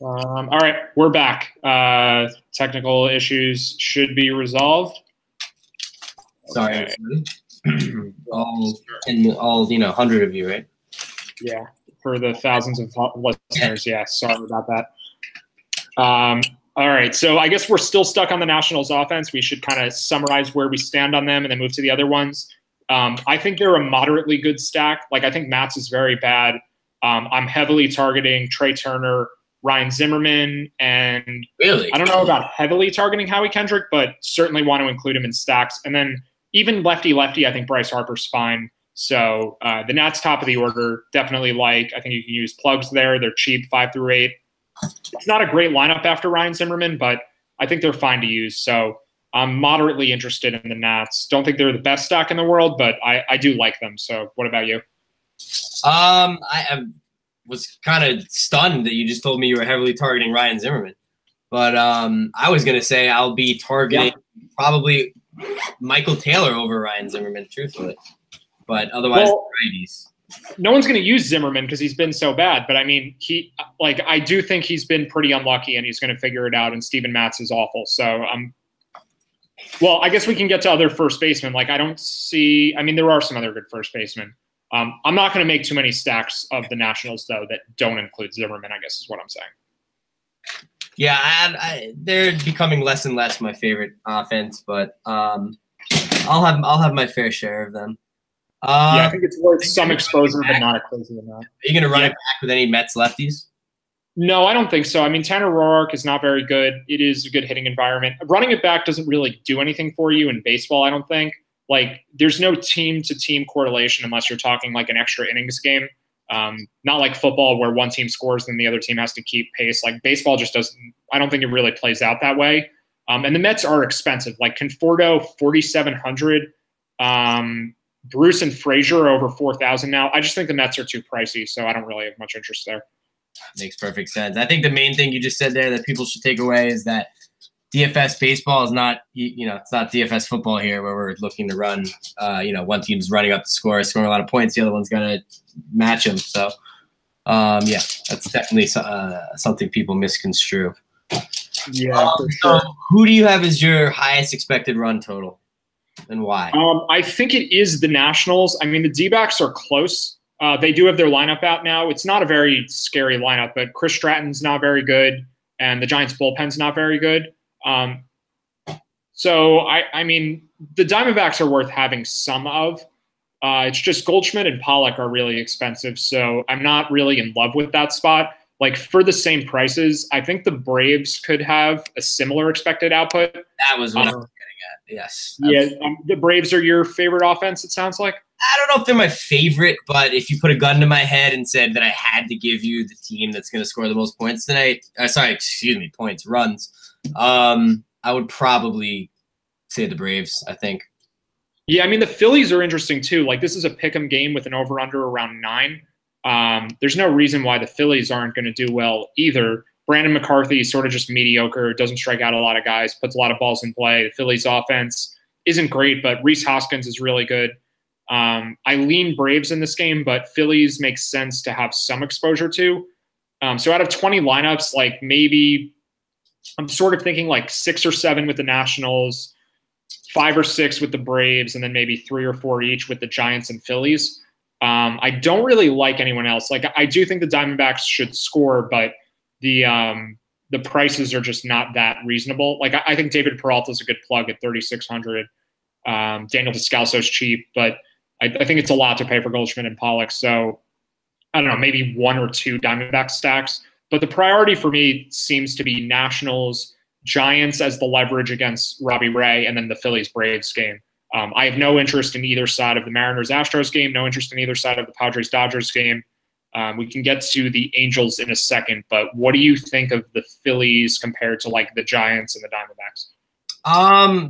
All right, we're back. Technical issues should be resolved. Sorry, Okay. all 100 of you, right? Yeah, for the thousands of listeners. Yeah, sorry about that. All right, so I guess we're still stuck on the Nationals offense. We should kind of summarize where we stand on them and then move to the other ones. I think they're a moderately good stack. Like, I think Matt's is very bad. I'm heavily targeting Trey Turner, Ryan Zimmerman, and Really? I don't know about heavily targeting Howie Kendrick, but certainly want to include him in stacks. And then even lefty, I think Bryce Harper's fine. So the Nats top of the order, definitely like. I think you can use plugs there. They're cheap, 5 through 8. It's not a great lineup after Ryan Zimmerman, but I think they're fine to use. So I'm moderately interested in the Nats. Don't think they're the best stock in the world, but I do like them. So what about you? I was kind of stunned that you just told me you were heavily targeting Ryan Zimmerman. But I was going to say I'll be targeting probably Michael Taylor over Ryan Zimmerman, truthfully. But otherwise, righties. No one's going to use Zimmerman because he's been so bad. But I mean, I do think he's been pretty unlucky, and he's going to figure it out. And Steven Matz is awful. So well, I guess we can get to other first basemen. Like, I don't see. I mean, there are some other good first basemen. I'm not going to make too many stacks of the Nationals though that don't include Zimmerman, I guess is what I'm saying. Yeah, they're becoming less and less my favorite offense, but I'll have my fair share of them. Yeah, I think it's worth some exposure, but not a crazy amount. Are you going to run it back with any Mets lefties? No, I don't think so. I mean, Tanner Roark is not very good. It is a good hitting environment. Running it back doesn't really do anything for you in baseball, I don't think. Like, there's no team-to-team correlation unless you're talking like an extra innings game. Not like football where one team scores and the other team has to keep pace. Like, baseball just doesn't – I don't think it really plays out that way. And the Mets are expensive. Like, Conforto, $4,700. Bruce and Frazier are over $4,000 now. I just think the Mets are too pricey, so I don't really have much interest there. Makes perfect sense. I think the main thing you just said there that people should take away is that DFS baseball is not, it's not DFS football here where we're looking to run, one team's running up the score, scoring a lot of points, the other one's going to match them. So, that's definitely something people misconstrue. Yeah, for sure. So who do you have as your highest expected run total? And why? I think it is the Nationals. I mean, the D-backs are close. They do have their lineup out now. It's not a very scary lineup, but Chris Stratton's not very good, and the Giants' bullpen's not very good. So, I mean, the Diamondbacks are worth having some of. It's just Goldschmidt and Pollock are really expensive, so I'm not really in love with that spot. Like, for the same prices, I think the Braves could have a similar expected output. That was what I was getting at, yes. Yeah, the Braves are your favorite offense, it sounds like? I don't know if they're my favorite, but if you put a gun to my head and said that I had to give you the team that's going to score the most points tonight, runs, I would probably say the Braves, I think. Yeah, I mean, the Phillies are interesting too. Like, this is a pick'em game with an over-under around 9. There's no reason why the Phillies aren't going to do well either. Brandon McCarthy is sort of just mediocre, doesn't strike out a lot of guys, puts a lot of balls in play. The Phillies offense isn't great, but Rhys Hoskins is really good. I lean Braves in this game, but Phillies makes sense to have some exposure to. So out of 20 lineups, like, maybe I'm sort of thinking like 6 or 7 with the Nationals, 5 or 6 with the Braves, and then maybe 3 or 4 each with the Giants and Phillies. I don't really like anyone else. Like, I do think the Diamondbacks should score, but the prices are just not that reasonable. Like, I think David Peralta is a good plug at $3,600. Daniel Descalso's cheap, but I think it's a lot to pay for Goldschmidt and Pollock. So I don't know, maybe 1 or 2 Diamondback stacks. But the priority for me seems to be Nationals, Giants as the leverage against Robbie Ray, and then the Phillies-Braves game. I have no interest in either side of the Mariners-Astros game, no interest in either side of the Padres-Dodgers game. We can get to the Angels in a second, but what do you think of the Phillies compared to, like, the Giants and the Diamondbacks?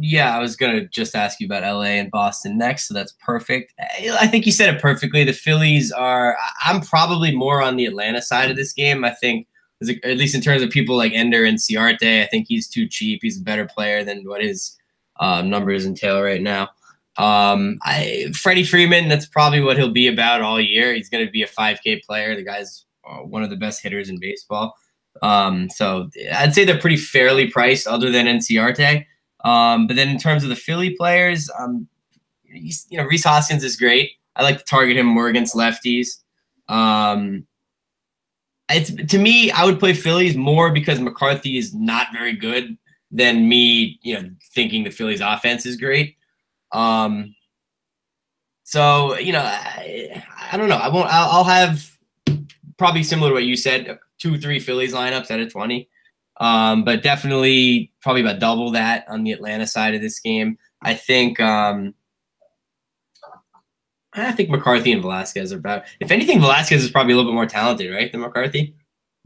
Yeah, I was going to just ask you about LA and Boston next, so that's perfect. I think you said it perfectly. The Phillies I'm probably more on the Atlanta side of this game. I think, at least in terms of people like Ender and Ciarte, I think he's too cheap. He's a better player than what his numbers entail right now. Freddie Freeman, that's probably what he'll be about all year. He's going to be a 5K player. The guy's one of the best hitters in baseball. So I'd say they're pretty fairly priced, other than Enciarte. But then in terms of the Philly players, Rhys Hoskins is great. I like to target him more against lefties. It's, to me, I would play Phillies more because McCarthy is not very good than me, thinking the Phillies offense is great. So, I don't know. I'll have probably similar to what you said, 2-3 Phillies lineups out of 20. But definitely probably about double that on the Atlanta side of this game. I think McCarthy and Velasquez are about. If anything, Velasquez is probably a little bit more talented, right, than McCarthy?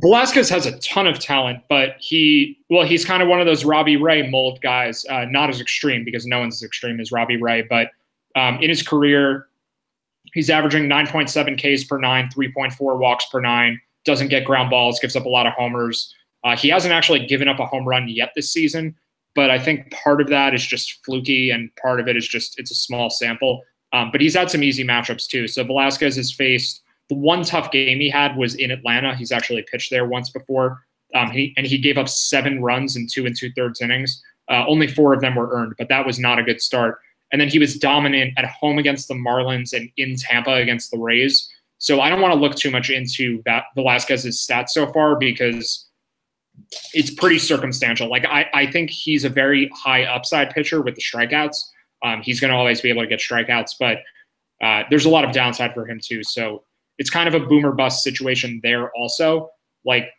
Velasquez has a ton of talent, but he's kind of one of those Robbie Ray mold guys. Not as extreme, because no one's as extreme as Robbie Ray, but in his career, he's averaging 9.7 Ks per 9, 3.4 walks per 9, doesn't get ground balls, gives up a lot of homers. He hasn't actually given up a home run yet this season, but I think part of that is just fluky, and part of it is just it's a small sample. But he's had some easy matchups too. So Velasquez has faced the one tough game he had was in Atlanta. He's actually pitched there once before. He gave up 7 runs in 2 2/3 innings. Only 4 of them were earned, but that was not a good start. And then he was dominant at home against the Marlins and in Tampa against the Rays. So I don't want to look too much into Velasquez's stats so far, because it's pretty circumstantial. Like I think he's a very high upside pitcher with the strikeouts. He's going to always be able to get strikeouts, but there's a lot of downside for him too. So it's kind of a boomer bust situation there also. Like,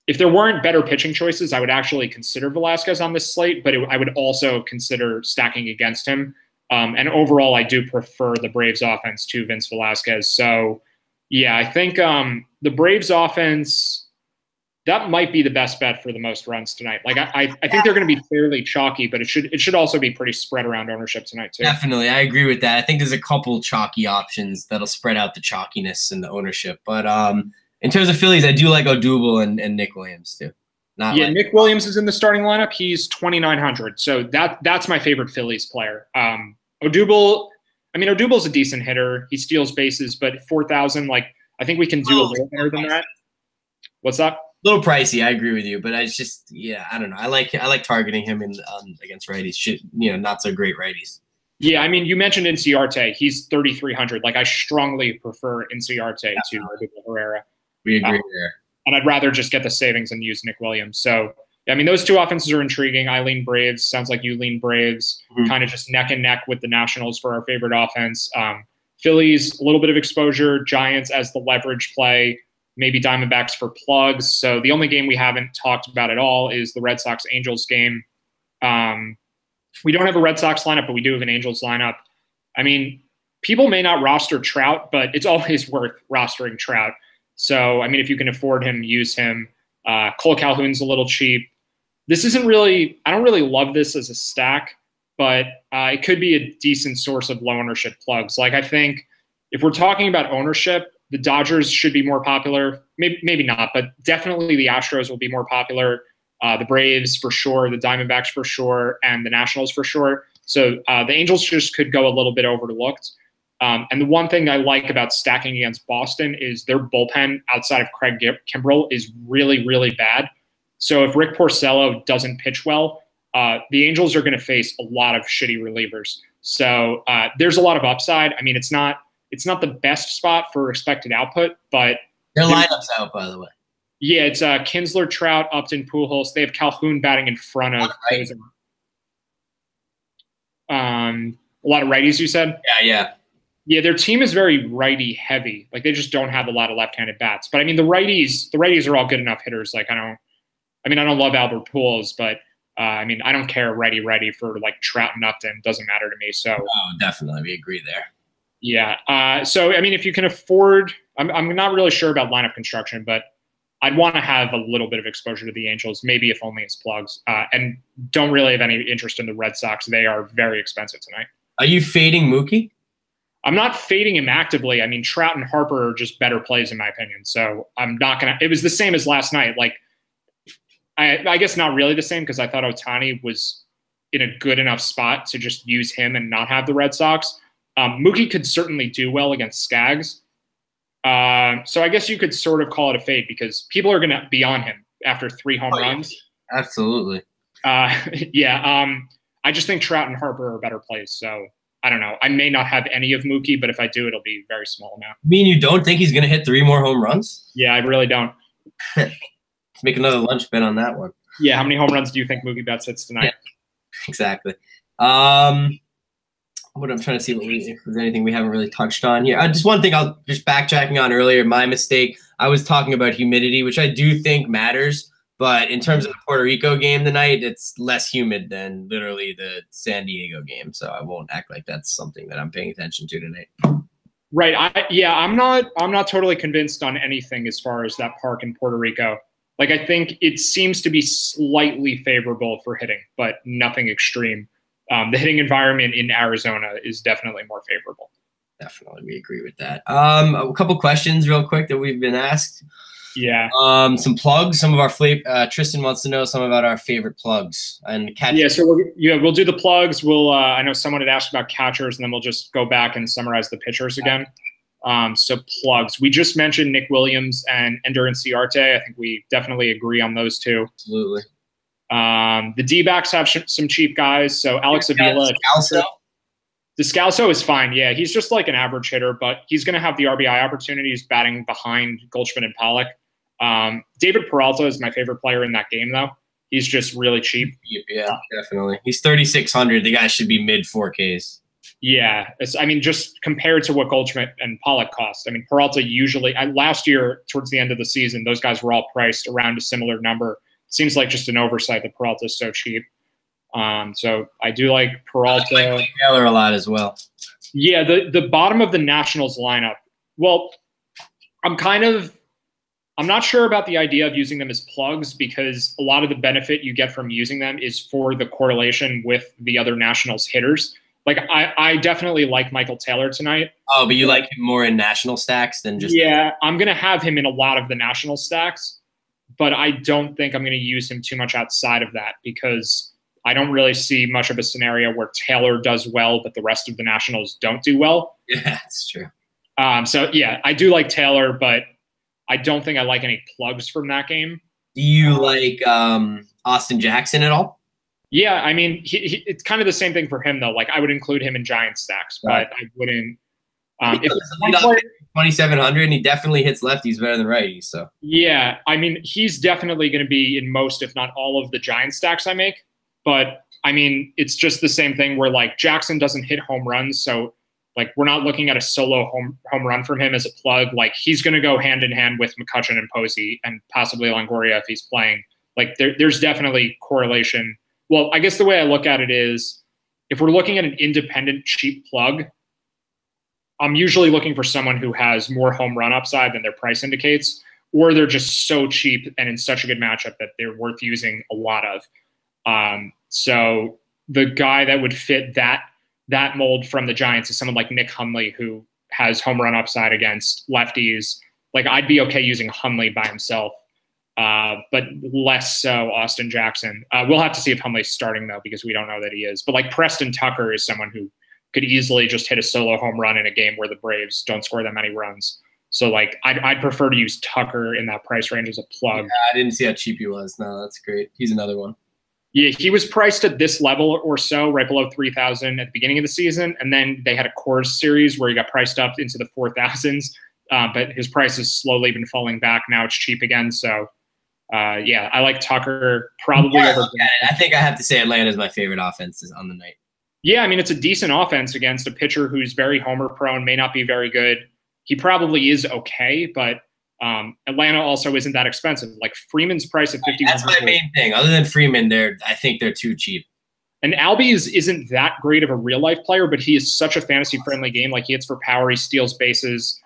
if there weren't better pitching choices, I would actually consider Velasquez on this slate, but I would also consider stacking against him. And overall, I do prefer the Braves offense to Vince Velasquez. So yeah, I think the Braves offense, that might be the best bet for the most runs tonight. Like I think they're going to be fairly chalky, but it should also be pretty spread around ownership tonight too. Definitely, I agree with that. I think there's a couple chalky options that'll spread out the chalkiness and the ownership. But in terms of Phillies, I do like Odubel and Nick Williams too. Nick Williams is in the starting lineup. He's 2,900, so that's my favorite Phillies player. Odubel's a decent hitter. He steals bases, but 4,000, like I think we can do a little better than that. What's up? A little pricey, I agree with you, but I don't know. I like targeting him against righties. Not so great righties. Yeah, you mentioned Enciarte. He's 3,300. Like, I strongly prefer Enciarte to Odubel Herrera. We agree there. And I'd rather just get the savings and use Nick Williams. So, those two offenses are intriguing. I lean Braves. Sounds like you lean Braves. Kind of just neck and neck with the Nationals for our favorite offense. Phillies, a little bit of exposure. Giants as the leverage play. Maybe Diamondbacks for plugs. So the only game we haven't talked about at all is the Red Sox-Angels game. We don't have a Red Sox lineup, but we do have an Angels lineup. People may not roster Trout, but it's always worth rostering Trout. So, if you can afford him, use him. Cole Calhoun's a little cheap. This isn't really – I don't really love this as a stack, but it could be a decent source of low ownership plugs. Like, I think if we're talking about ownership – the Dodgers should be more popular. Maybe not, but definitely the Astros will be more popular. The Braves for sure, the Diamondbacks for sure, and the Nationals for sure. So the Angels just could go a little bit overlooked. And the one thing I like about stacking against Boston is their bullpen outside of Craig Kimbrell is really, really bad. So if Rick Porcello doesn't pitch well, the Angels are going to face a lot of shitty relievers. So there's a lot of upside. It's not the best spot for expected output, but their lineup's out, by the way. Yeah, it's Kinsler, Trout, Upton, Pujols. They have Calhoun batting in front of a lot of righties, you said? Yeah. Yeah, their team is very righty heavy. Like, they just don't have a lot of left-handed bats. But the righties are all good enough hitters. Like, I don't love Albert Pujols, but I don't care righty for like Trout and Upton. Doesn't matter to me. So definitely, we agree there. Yeah. So, if you can afford, I'm not really sure about lineup construction, but I'd want to have a little bit of exposure to the Angels, maybe if only as plugs, and don't really have any interest in the Red Sox. They are very expensive tonight. Are you fading Mookie? I'm not fading him actively. Trout and Harper are just better plays in my opinion. So I'm not going to – it was the same as last night. Like, I guess not really the same, because I thought Ohtani was in a good enough spot to just use him and not have the Red Sox. Mookie could certainly do well against Skaggs. So I guess you could sort of call it a fade, because people are going to be on him. after 3 home runs. Absolutely. Yeah. I just think Trout and Harper are better plays. So I don't know. I may not have any of Mookie, but if I do, it'll be a very small amount. I mean, you don't think he's going to hit 3 more home runs? Yeah, I really don't. Let's make another lunch bet on that one. Yeah, how many home runs do you think Mookie Betts hits tonight? Yeah, exactly. What I'm trying to see if there's anything we haven't really touched on here. Just one thing I'll just backtracking on earlier, my mistake. I was talking about humidity, which I do think matters. But in terms of the Puerto Rico game tonight, it's less humid than literally the San Diego game. So I won't act like that's something that I'm paying attention to tonight. Right. I'm not totally convinced on anything as far as that park in Puerto Rico. Like, I think it seems to be slightly favorable for hitting, but nothing extreme. The hitting environment in Arizona is definitely more favorable. Definitely, we agree with that. A couple questions real quick that we've been asked. Yeah. Some plugs. Some of our Tristan wants to know some about our favorite plugs and catchers. Yeah, so we'll do the plugs. We'll I know someone had asked about catchers, and then we'll just go back and summarize the pitchers again. So plugs. We just mentioned Nick Williams and Ender Inciarte. I think we definitely agree on those two. Absolutely. The D-backs have some cheap guys. So Alex Avila. Descalso is fine. Yeah, he's just like an average hitter, but he's going to have the RBI opportunities batting behind Goldschmidt and Pollock. David Peralta is my favorite player in that game, though. He's just really cheap. Yeah, definitely. He's 3,600. The guy should be mid 4Ks. Yeah, just compared to what Goldschmidt and Pollock cost. I mean, Peralta usually last year towards the end of the season, those guys were all priced around a similar number. Seems like just an oversight that Peralta is so cheap. So I do like Peralta. I like Taylor a lot as well. Yeah, the bottom of the Nationals lineup. Well, I'm not sure about the idea of using them as plugs because a lot of the benefit you get from using them is for the correlation with the other Nationals hitters. Like I definitely like Michael Taylor tonight. Oh, but you like him more in national stacks than just I'm gonna have him in a lot of the national stacks, but I don't think I'm gonna use him too much outside of that because I don't really see much of a scenario where Taylor does well, but the rest of the Nationals don't do well. Yeah, that's true. So yeah, I do like Taylor, but I don't think I like any plugs from that game. Do you like Austin Jackson at all? Yeah, I mean, it's kind of the same thing for him, though. Like, I would include him in Giant stacks, but I wouldn't. If 2,700, and he definitely hits lefties better than righties. So yeah, I mean, he's definitely going to be in most, if not all, of the Giant stacks I make. But I mean, it's just the same thing where like Jackson doesn't hit home runs, so like we're not looking at a solo home run from him as a plug. Like he's going to go hand in hand with McCutchen and Posey and possibly Longoria if he's playing. Like there's definitely correlation. Well, I guess the way I look at it is if we're looking at an independent cheap plug, I'm usually looking for someone who has more home run upside than their price indicates, or they're just so cheap and in such a good matchup that they're worth using a lot of. So the guy that would fit that mold from the Giants is someone like Nick Hundley, who has home run upside against lefties. Like I'd be okay using Hundley by himself. But less so Austin Jackson. We'll have to see if Hundley's starting, though, because we don't know that he is. But, like, Preston Tucker is someone who could easily just hit a solo home run in a game where the Braves don't score that many runs. So, like, I'd prefer to use Tucker in that price range as a plug. Yeah, I didn't see how cheap he was. No, that's great. He's another one. Yeah, he was priced at this level or so, right below 3,000 at the beginning of the season. And then they had a Coors series where he got priced up into the 4,000s. But his price has slowly been falling back. Now it's cheap again, so... yeah, I like Tucker probably over. I think I have to say Atlanta's my favorite offense on the night. Yeah, I mean, it's a decent offense against a pitcher who's very homer prone, may not be very good. He probably is okay, but Atlanta also isn't that expensive. Like Freeman's price at 51. That's my main thing. Other than Freeman, I think they're too cheap. And Albies isn't that great of a real life player, but he is such a fantasy friendly game. Like he hits for power, he steals bases.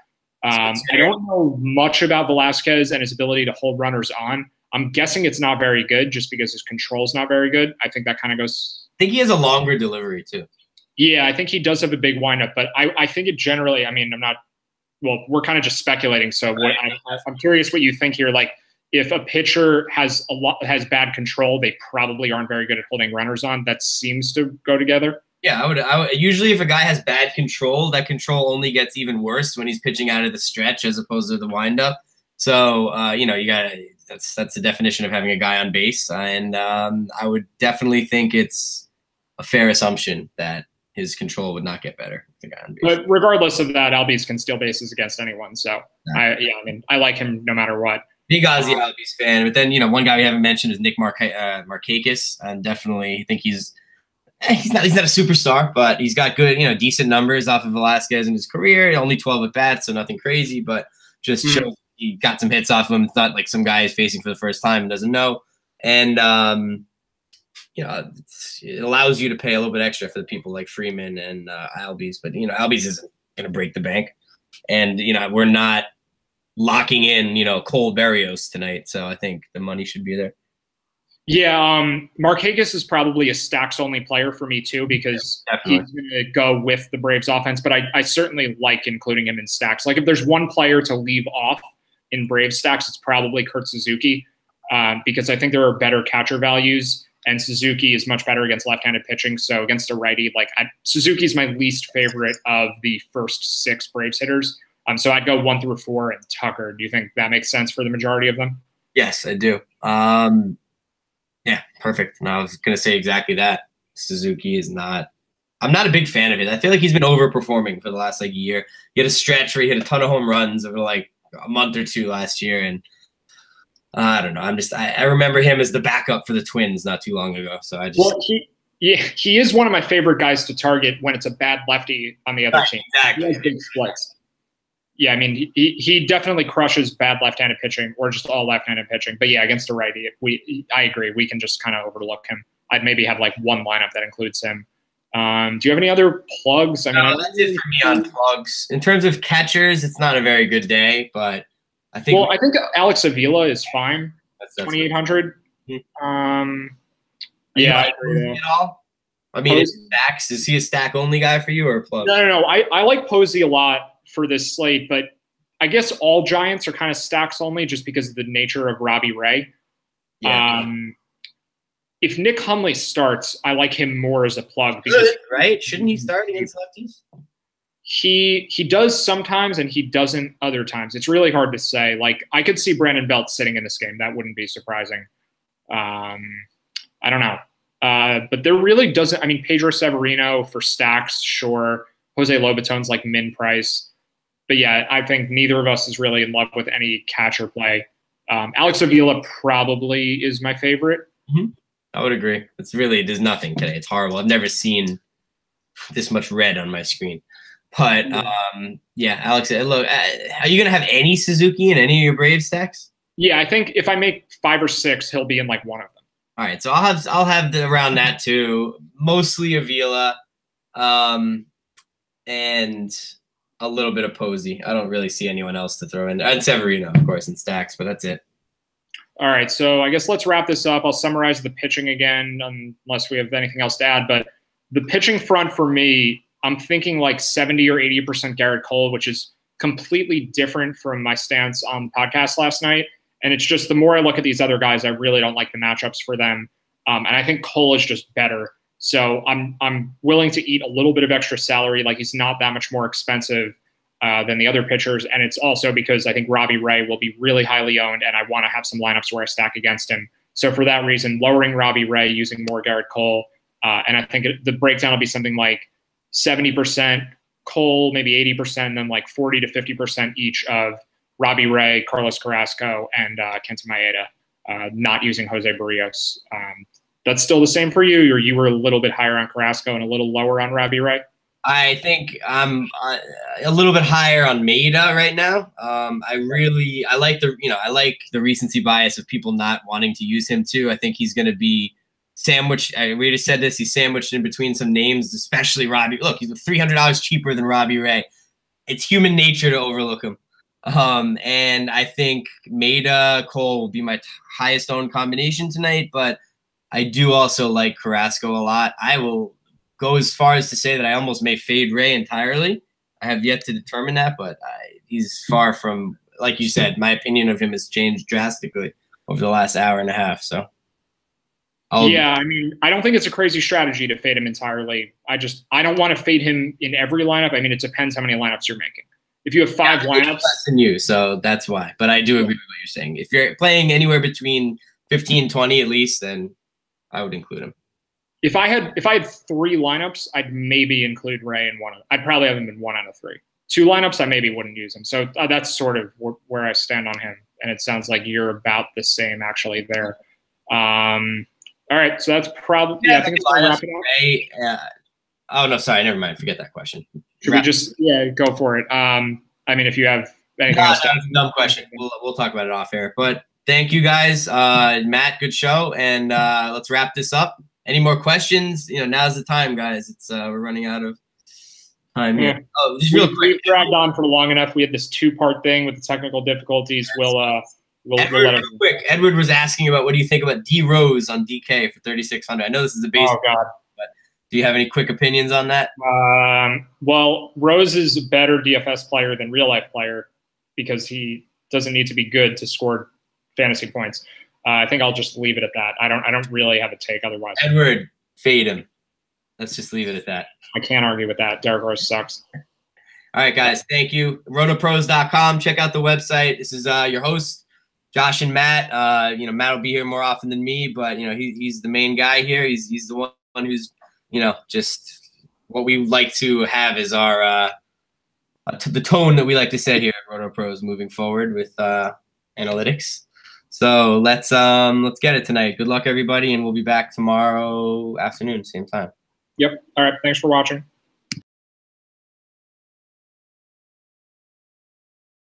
I don't know much about Velasquez and his ability to hold runners on. I'm guessing it's not very good just because his control's not very good. I think that kind of goes. I think he has a longer delivery too. Yeah, I think he does have a big windup, but I think it generally, I mean, we're kind of just speculating. So I'm curious what you think here. Like if a pitcher has bad control, they probably aren't very good at holding runners on. That seems to go together. Yeah, I would usually if a guy has bad control, that control only gets even worse when he's pitching out of the stretch as opposed to the windup. So, you got that's the definition of having a guy on base. And I would definitely think it's a fair assumption that his control would not get better with the guy on base. But regardless of that, Albies can steal bases against anyone. So I like him no matter what. Big Ozzy Albies fan. But then, one guy we haven't mentioned is Nick Markakis. And definitely think he's not a superstar, but he's got good, decent numbers off of Velasquez in his career. Only 12 at bats, so nothing crazy, but just shows he got some hits off of him. It's not like some guy is facing for the first time and doesn't know. And it allows you to pay a little bit extra for the people like Freeman and Albies, but Albies isn't going to break the bank, and we're not locking in Cole Berrios tonight, so I think the money should be there. Yeah, Markakis is probably a stacks only player for me too, because he's going to go with the Braves offense, but I certainly like including him in stacks. Like if there's one player to leave off in Braves stacks, it's probably Kurt Suzuki, because I think there are better catcher values. And Suzuki is much better against left-handed pitching. So against a righty, Suzuki's my least favorite of the first 6 Braves hitters. So I'd go 1 through 4 and Tucker. Do you think that makes sense for the majority of them? Yes, I do. Yeah, perfect. And I was going to say exactly that. Suzuki is not – I'm not a big fan of it. I feel like he's been overperforming for the last year. He had a stretch where he hit a ton of home runs over a month or 2 last year, and I don't know. I remember him as the backup for the Twins not too long ago. So he is one of my favorite guys to target when it's a bad lefty on the other team. Exactly. He has big splits. Yeah, I mean, he definitely crushes bad left-handed pitching or just all left-handed pitching. But yeah, against a righty, I agree. We can just kind of overlook him. I'd maybe have one lineup that includes him. Do you have any other plugs? That's it for me on plugs. In terms of catchers, it's not a very good day, but I think Alex Avila is fine. That's 2,800. Yeah, I agree. At all? I mean, is he a stack only guy for you or a plug? No. I like Posey a lot for this slate, but I guess all Giants are kind of stacks only just because of the nature of Robbie Ray. Yeah. If Nick Hundley starts, I like him more as a plug. Because, right? Shouldn't he start against lefties? He does sometimes and he doesn't other times. It's really hard to say. I could see Brandon Belt sitting in this game. That wouldn't be surprising. I don't know. But there really doesn't – I mean, Pedro Severino for stacks, sure. Jose Lobaton's min price. But, yeah, I think neither of us is really in love with any catcher play. Alex Avila probably is my favorite. Mm-hmm. I would agree. There's nothing today. It's horrible. I've never seen this much red on my screen. But, yeah, Alex, look, are you going to have any Suzuki in any of your Brave stacks? Yeah, I think if I make 5 or 6, he'll be in one of them. All right, so I'll have around that too. Mostly Avila, and a little bit of Posey. I don't really see anyone else to throw in. And Severino, of course, in stacks, but that's it. All right, so I guess let's wrap this up. I'll summarize the pitching again, unless we have anything else to add. But the pitching front for me, I'm thinking 70 or 80% Garrett Cole, which is completely different from my stance on the podcast last night. And it's just the more I look at these other guys, I really don't like the matchups for them. And I think Cole is just better. So I'm willing to eat a little bit of extra salary. He's not that much more expensive than the other pitchers. And it's also because I think Robbie Ray will be really highly owned, and I want to have some lineups where I stack against him. So for that reason, lowering Robbie Ray, using more Garrett Cole. And I think the breakdown will be something like 70% Cole, maybe 80%, and then 40 to 50% each of Robbie Ray, Carlos Carrasco, and Kenta Maeda, not using Jose Barrios. That's still the same for you, or you were a little bit higher on Carrasco and a little lower on Robbie Ray? I think I'm a little bit higher on Maeda right now. I like the recency bias of people not wanting to use him too. I think he's going to be sandwiched. We just said this. He's sandwiched in between some names, especially Robbie. Look, he's $300 cheaper than Robbie Ray. It's human nature to overlook him. And I think Maeda Cole will be my highest owned combination tonight, but I do also like Carrasco a lot. I will go as far as to say that I almost may fade Ray entirely. I have yet to determine that, but he's far from, like you said, my opinion of him has changed drastically over the last hour and a half. So, yeah, I mean, I don't think it's a crazy strategy to fade him entirely. I don't want to fade him in every lineup. I mean, it depends how many lineups you're making. If you have 5 lineups, less than you, so that's why. But I do agree with what you're saying. If you're playing anywhere between 15 and 20 at least, then I would include him. If I had 3 lineups, I'd maybe include Ray in one. I'd probably have him in 1 out of 3. 2 lineups, I maybe wouldn't use him. So that's sort of where I stand on him. And it sounds like you're about the same actually there. All right, so that's probably I think it's going to wrap it up. Oh no, sorry, never mind. Forget that question. Should we just go for it? I mean, if you have anything else, that's a dumb question. We'll talk about it off air. But thank you guys, Matt. Good show, and let's wrap this up. Any more questions? Now's the time, guys. It's we're running out of time here. Yeah. Oh, just real quick. We've dragged on for long enough. We had this 2-part thing with the technical difficulties. We'll let it. Quick. Edward was asking about what do you think about D Rose on DK for 3,600. I know this is a base. Oh God. But do you have any quick opinions on that? Well, Rose is a better DFS player than real life player because he doesn't need to be good to score fantasy points. I think I'll just leave it at that. I don't really have a take otherwise. Edward, fade him. Let's just leave it at that. I can't argue with that. Derrick Rose sucks. All right, guys. Thank you. RotoPros.com. Check out the website. This is your host, Josh and Matt. Matt will be here more often than me, but he's the main guy here. He's the one who's just what we like to have is our the tone that we like to set here at RotoPros moving forward with analytics. So let's get it tonight. Good luck, everybody, and we'll be back tomorrow afternoon, same time. Yep. All right. Thanks for watching.